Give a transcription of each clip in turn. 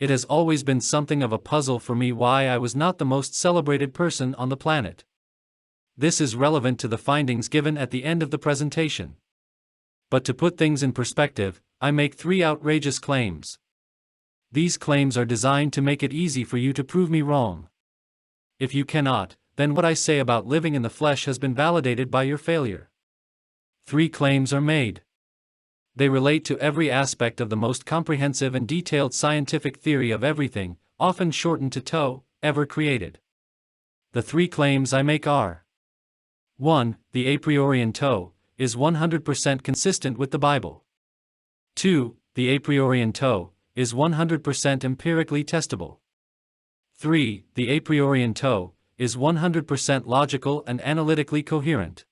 It has always been something of a puzzle for me why I was not the most celebrated person on the planet. This is relevant to the findings given at the end of the presentation. But to put things in perspective, I make 3 outrageous claims. These claims are designed to make it easy for you to prove me wrong. If you cannot, then what I say about living in the flesh has been validated by your failure. 3 claims are made. They relate to every aspect of the most comprehensive and detailed scientific theory of everything, often shortened to TO, ever created. The 3 claims I make are: 1. The a priori TO is 100% consistent with the Bible. 2. The a priori TO is 100% empirically testable. 3. The a priori TO is 100% logical and analytically coherent.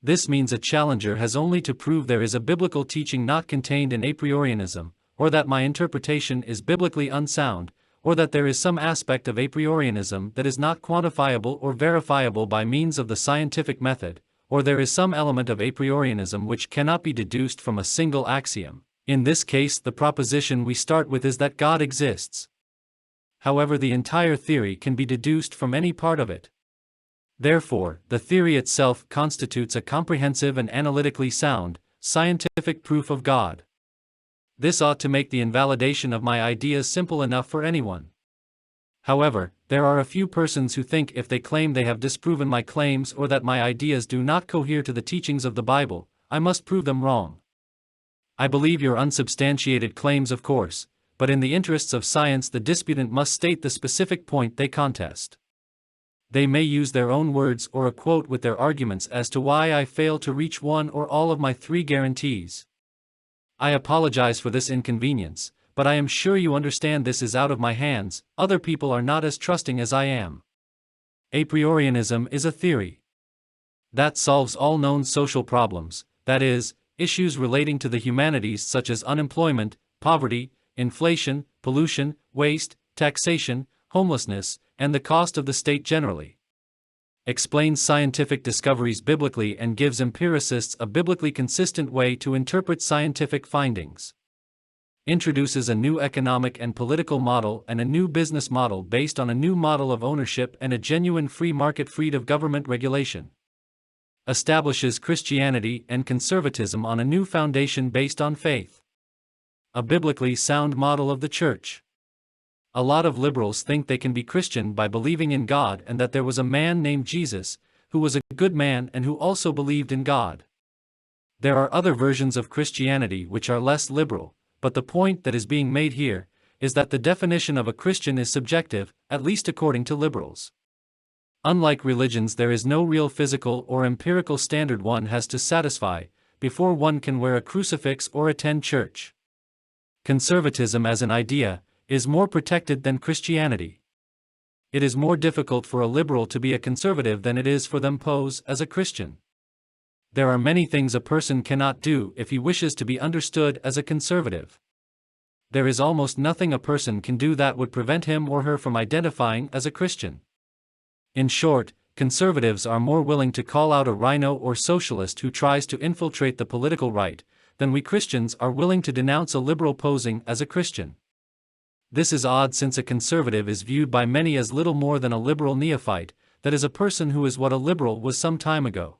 This means a challenger has only to prove there is a biblical teaching not contained in a priorianism, or that my interpretation is biblically unsound, or that there is some aspect of a priorianism that is not quantifiable or verifiable by means of the scientific method, or there is some element of a priorianism which cannot be deduced from a single axiom. In this case, the proposition we start with is that God exists. However, the entire theory can be deduced from any part of it. Therefore, the theory itself constitutes a comprehensive and analytically sound, scientific proof of God. This ought to make the invalidation of my ideas simple enough for anyone. However, there are a few persons who think if they claim they have disproven my claims or that my ideas do not cohere to the teachings of the Bible, I must prove them wrong. I believe your unsubstantiated claims, of course, but in the interests of science the disputant must state the specific point they contest. They may use their own words or a quote with their arguments as to why I fail to reach one or all of my 3 guarantees. I apologize for this inconvenience, but I am sure you understand this is out of my hands. Other people are not as trusting as I am. A priorianism is a theory that solves all known social problems, that is, issues relating to the humanities such as unemployment, poverty, inflation, pollution, waste, taxation, homelessness, and the cost of the state generally. Explains scientific discoveries biblically and gives empiricists a biblically consistent way to interpret scientific findings. Introduces a new economic and political model and a new business model based on a new model of ownership and a genuine free market freed of government regulation. Establishes Christianity and conservatism on a new foundation based on faith. A biblically sound model of the church. A lot of liberals think they can be Christian by believing in God and that there was a man named Jesus, who was a good man and who also believed in God. There are other versions of Christianity which are less liberal, but the point that is being made here is that the definition of a Christian is subjective, at least according to liberals. Unlike religions, there is no real physical or empirical standard one has to satisfy before one can wear a crucifix or attend church. Conservatism as an idea is more protected than Christianity. It is more difficult for a liberal to be a conservative than it is for them pose as a Christian. There are many things a person cannot do if he wishes to be understood as a conservative. There is almost nothing a person can do that would prevent him or her from identifying as a Christian. In short, conservatives are more willing to call out a rhino or socialist who tries to infiltrate the political right than we Christians are willing to denounce a liberal posing as a Christian. This is odd since a conservative is viewed by many as little more than a liberal neophyte, that is a person who is what a liberal was some time ago.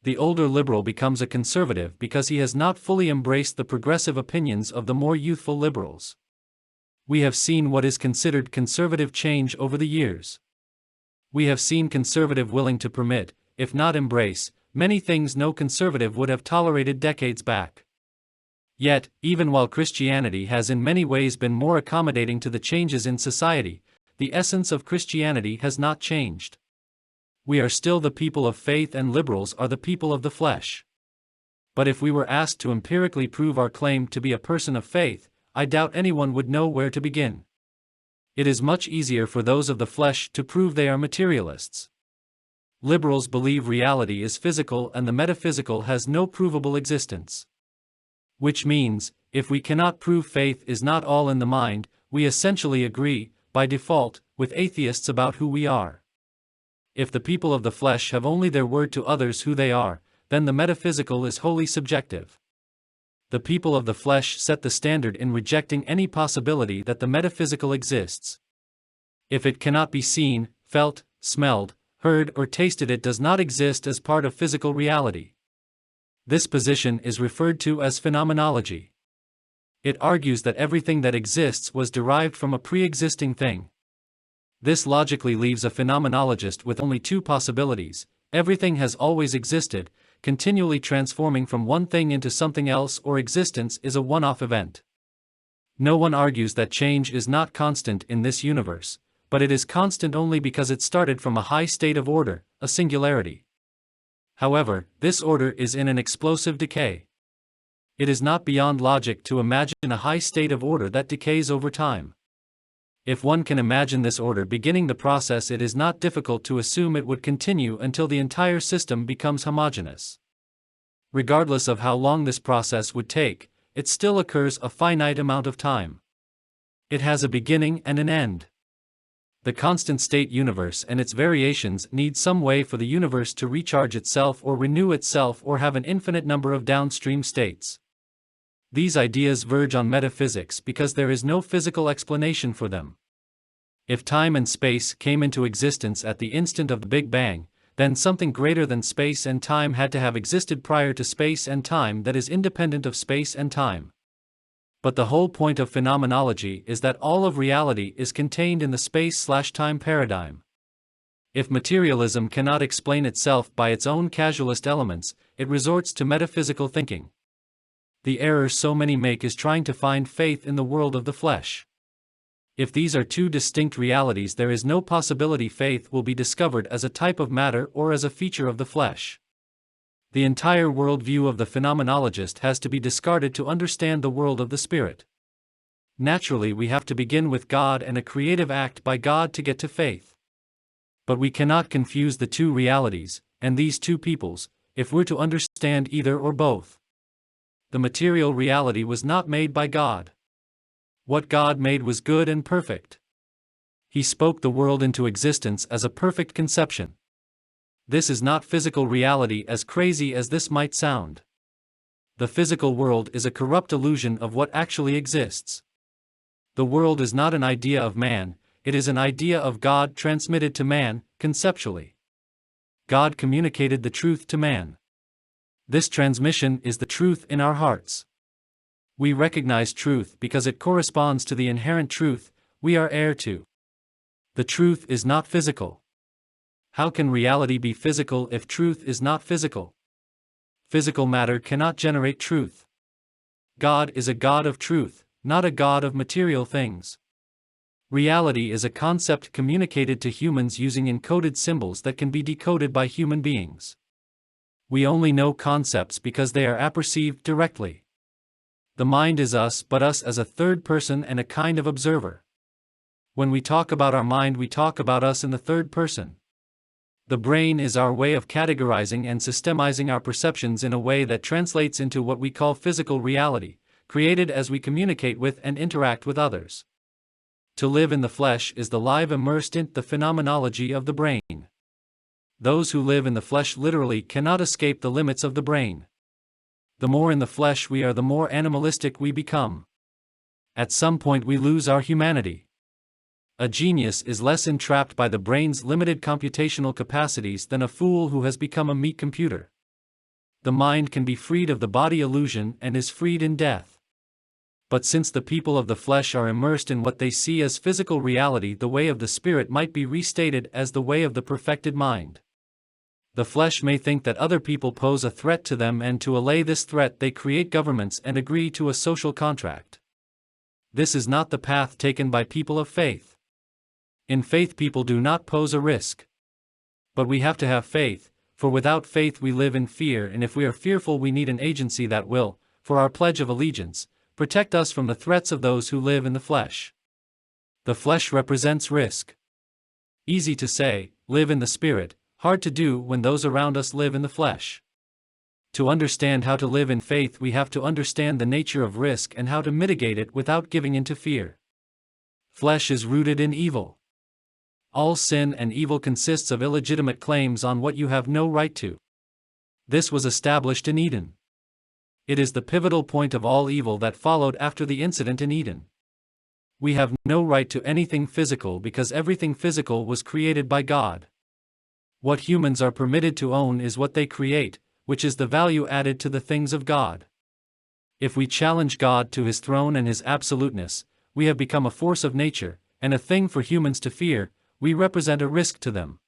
The older liberal becomes a conservative because he has not fully embraced the progressive opinions of the more youthful liberals. We have seen what is considered conservative change over the years. We have seen conservative willing to permit, if not embrace, many things no conservative would have tolerated decades back. Yet, even while Christianity has in many ways been more accommodating to the changes in society, the essence of Christianity has not changed. We are still the people of faith and liberals are the people of the flesh. But if we were asked to empirically prove our claim to be a person of faith, I doubt anyone would know where to begin. It is much easier for those of the flesh to prove they are materialists. Liberals believe reality is physical and the metaphysical has no provable existence. Which means, if we cannot prove faith is not all in the mind, we essentially agree, by default, with atheists about who we are. If the people of the flesh have only their word to others who they are, then the metaphysical is wholly subjective. The people of the flesh set the standard in rejecting any possibility that the metaphysical exists. If it cannot be seen, felt, smelled, heard, or tasted, it does not exist as part of physical reality. This position is referred to as phenomenology. It argues that everything that exists was derived from a pre-existing thing. This logically leaves a phenomenologist with only two possibilities: everything has always existed, continually transforming from one thing into something else, or existence is a one-off event. No one argues that change is not constant in this universe, but it is constant only because it started from a high state of order, a singularity. However, this order is in an explosive decay. It is not beyond logic to imagine a high state of order that decays over time. If one can imagine this order beginning the process, it is not difficult to assume it would continue until the entire system becomes homogeneous. Regardless of how long this process would take, it still occurs a finite amount of time. It has a beginning and an end. The constant state universe and its variations need some way for the universe to recharge itself or renew itself or have an infinite number of downstream states. These ideas verge on metaphysics because there is no physical explanation for them. If time and space came into existence at the instant of the Big Bang, then something greater than space and time had to have existed prior to space and time that is independent of space and time. But the whole point of phenomenology is that all of reality is contained in the space/time paradigm. If materialism cannot explain itself by its own casualist elements, it resorts to metaphysical thinking. The error so many make is trying to find faith in the world of the flesh. If these are two distinct realities, there is no possibility faith will be discovered as a type of matter or as a feature of the flesh. The entire worldview of the phenomenologist has to be discarded to understand the world of the spirit. Naturally, we have to begin with God and a creative act by God to get to faith. But we cannot confuse the two realities, and these two peoples, if we're to understand either or both. The material reality was not made by God. What God made was good and perfect. He spoke the world into existence as a perfect conception. This is not physical reality, as crazy as this might sound. The physical world is a corrupt illusion of what actually exists. The world is not an idea of man, it is an idea of God transmitted to man, conceptually. God communicated the truth to man. This transmission is the truth in our hearts. We recognize truth because it corresponds to the inherent truth we are heir to. The truth is not physical. How can reality be physical if truth is not physical? Physical matter cannot generate truth. God is a God of truth, not a God of material things. Reality is a concept communicated to humans using encoded symbols that can be decoded by human beings. We only know concepts because they are apperceived directly. The mind is us, but us as a third person and a kind of observer. When we talk about our mind, we talk about us in the third person. The brain is our way of categorizing and systemizing our perceptions in a way that translates into what we call physical reality, created as we communicate with and interact with others. To live in the flesh is the live immersed in the phenomenology of the brain. Those who live in the flesh literally cannot escape the limits of the brain. The more in the flesh we are, the more animalistic we become. At some point we lose our humanity. A genius is less entrapped by the brain's limited computational capacities than a fool who has become a meat computer. The mind can be freed of the body illusion and is freed in death. But since the people of the flesh are immersed in what they see as physical reality, the way of the spirit might be restated as the way of the perfected mind. The flesh may think that other people pose a threat to them, and to allay this threat they create governments and agree to a social contract. This is not the path taken by people of faith. In faith, people do not pose a risk. But we have to have faith, for without faith we live in fear, and if we are fearful we need an agency that will, for our pledge of allegiance, protect us from the threats of those who live in the flesh. The flesh represents risk. Easy to say, live in the spirit, hard to do when those around us live in the flesh. To understand how to live in faith, we have to understand the nature of risk and how to mitigate it without giving in to fear. Flesh is rooted in evil. All sin and evil consists of illegitimate claims on what you have no right to. This was established in Eden. It is the pivotal point of all evil that followed after the incident in Eden. We have no right to anything physical because everything physical was created by God. What humans are permitted to own is what they create, which is the value added to the things of God. If we challenge God to his throne and his absoluteness, we have become a force of nature, and a thing for humans to fear. We represent a risk to them.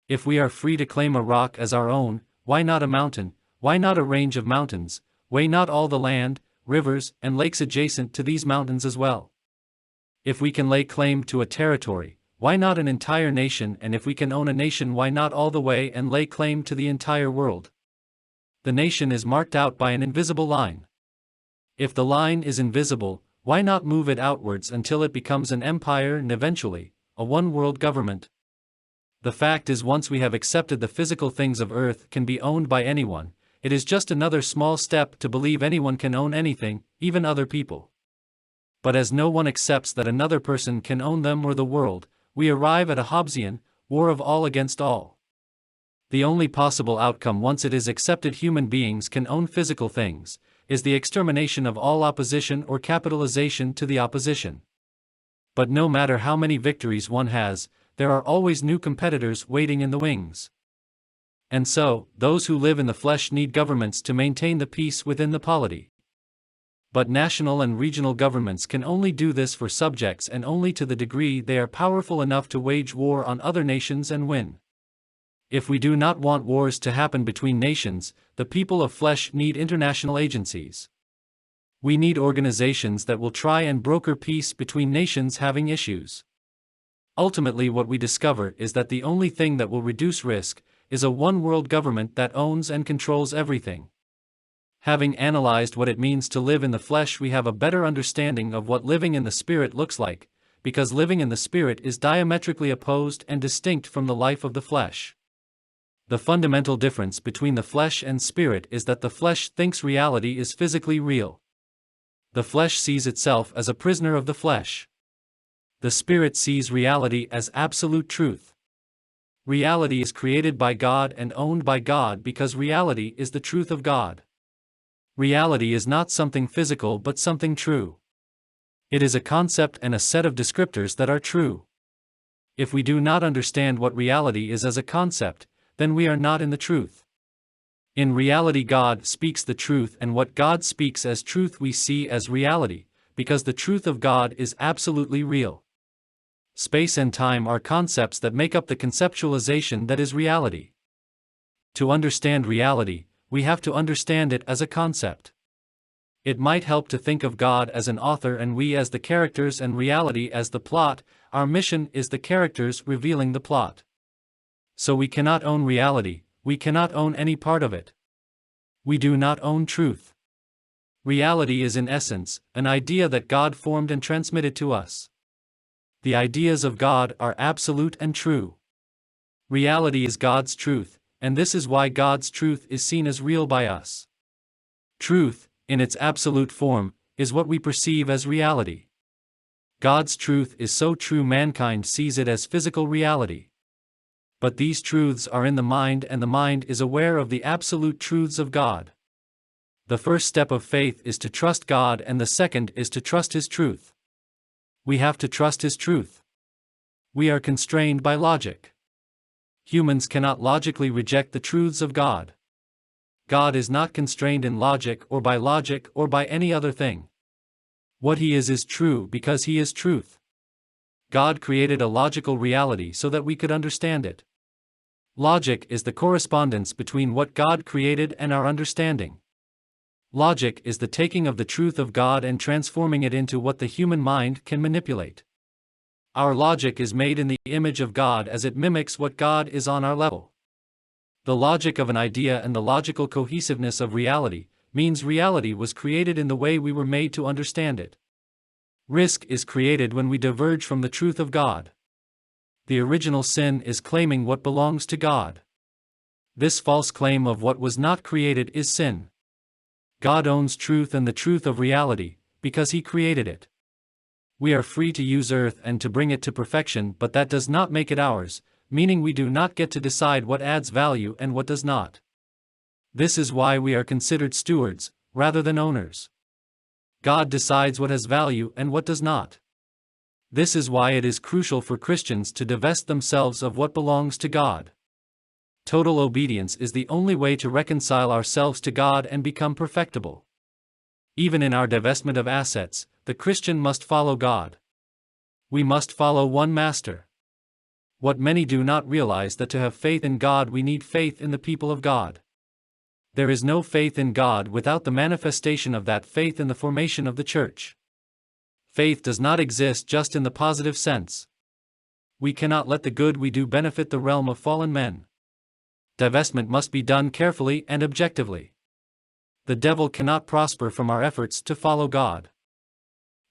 If we are free to claim a rock as our own, why not a mountain, why not a range of mountains, why not all the land, rivers, and lakes adjacent to these mountains as well? If we can lay claim to a territory, why not an entire nation, and if we can own a nation, why not all the way and lay claim to the entire world? The nation is marked out by an invisible line. If the line is invisible, why not move it outwards until it becomes an empire and eventually, a one-world government? The fact is, once we have accepted the physical things of earth can be owned by anyone, it is just another small step to believe anyone can own anything, even other people. But as no one accepts that another person can own them or the world, we arrive at a Hobbesian war of all against all. The only possible outcome once it is accepted human beings can own physical things, is the extermination of all opposition or capitalization to the opposition. But no matter how many victories one has, there are always new competitors waiting in the wings. And so, those who live in the flesh need governments to maintain the peace within the polity. But national and regional governments can only do this for subjects and only to the degree they are powerful enough to wage war on other nations and win. If we do not want wars to happen between nations, the people of flesh need international agencies. We need organizations that will try and broker peace between nations having issues. Ultimately, what we discover is that the only thing that will reduce risk is a one-world government that owns and controls everything. Having analyzed what it means to live in the flesh, we have a better understanding of what living in the Spirit looks like, because living in the Spirit is diametrically opposed and distinct from the life of the flesh. The fundamental difference between the flesh and spirit is that the flesh thinks reality is physically real. The flesh sees itself as a prisoner of the flesh. The spirit sees reality as absolute truth. Reality is created by God and owned by God because reality is the truth of God. Reality is not something physical but something true. It is a concept and a set of descriptors that are true. If we do not understand what reality is as a concept, then we are not in the truth. In reality, God speaks the truth, and what God speaks as truth we see as reality, because the truth of God is absolutely real. Space and time are concepts that make up the conceptualization that is reality. To understand reality, we have to understand it as a concept. It might help to think of God as an author and we as the characters and reality as the plot. Our mission is the characters revealing the plot. So we cannot own reality, we cannot own any part of it. We do not own truth. Reality is in essence an idea that God formed and transmitted to us. The ideas of God are absolute and true. Reality is God's truth, and this is why God's truth is seen as real by us. Truth, in its absolute form, is what we perceive as reality. God's truth is so true mankind sees it as physical reality. But these truths are in the mind, and the mind is aware of the absolute truths of God. The first step of faith is to trust God, and the second is to trust His truth. We have to trust His truth. We are constrained by logic. Humans cannot logically reject the truths of God. God is not constrained in logic or by any other thing. What He is true because He is truth. God created a logical reality so that we could understand it. Logic is the correspondence between what God created and our understanding. Logic is the taking of the truth of God and transforming it into what the human mind can manipulate. Our logic is made in the image of God as it mimics what God is on our level. The logic of an idea and the logical cohesiveness of reality means reality was created in the way we were made to understand it. Risk is created when we diverge from the truth of God. The original sin is claiming what belongs to God. This false claim of what was not created is sin. God owns truth and the truth of reality, because He created it. We are free to use earth and to bring it to perfection, but that does not make it ours, meaning we do not get to decide what adds value and what does not. This is why we are considered stewards, rather than owners. God decides what has value and what does not. This is why it is crucial for Christians to divest themselves of what belongs to God. Total obedience is the only way to reconcile ourselves to God and become perfectible. Even in our divestment of assets, the Christian must follow God. We must follow one master. What many do not realize that to have faith in God we need faith in the people of God. There is no faith in God without the manifestation of that faith in the formation of the church. Faith does not exist just in the positive sense. We cannot let the good we do benefit the realm of fallen men. Divestment must be done carefully and objectively. The devil cannot prosper from our efforts to follow God.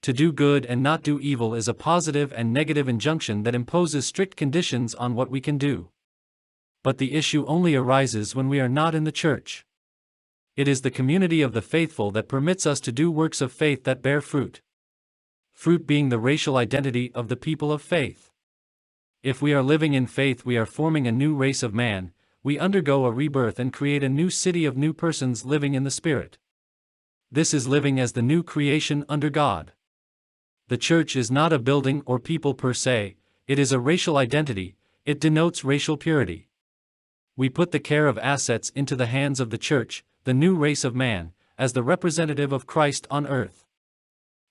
To do good and not do evil is a positive and negative injunction that imposes strict conditions on what we can do. But the issue only arises when we are not in the church. It is the community of the faithful that permits us to do works of faith that bear fruit. Fruit being the racial identity of the people of faith. If we are living in faith, we are forming a new race of man. We undergo a rebirth and create a new city of new persons living in the Spirit. This is living as the new creation under God. The church is not a building or people per se, it is a racial identity, it denotes racial purity. We put the care of assets into the hands of the church, the new race of man, as the representative of Christ on earth.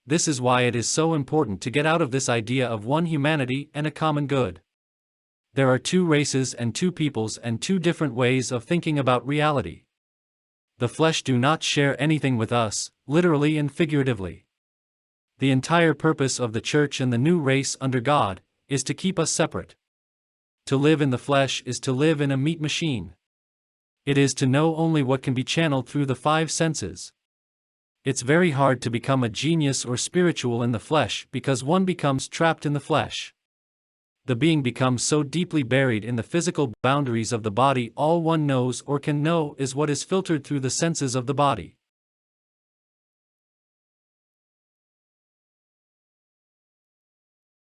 This is why it is so important to get out of this idea of one humanity and a common good. There are two races and two peoples and two different ways of thinking about reality. The flesh do not share anything with us, literally and figuratively. The entire purpose of the church and the new race under God is to keep us separate. To live in the flesh is to live in a meat machine. It is to know only what can be channeled through the five senses. It's very hard to become a genius or spiritual in the flesh because one becomes trapped in the flesh. The being becomes so deeply buried in the physical boundaries of the body, all one knows or can know is what is filtered through the senses of the body.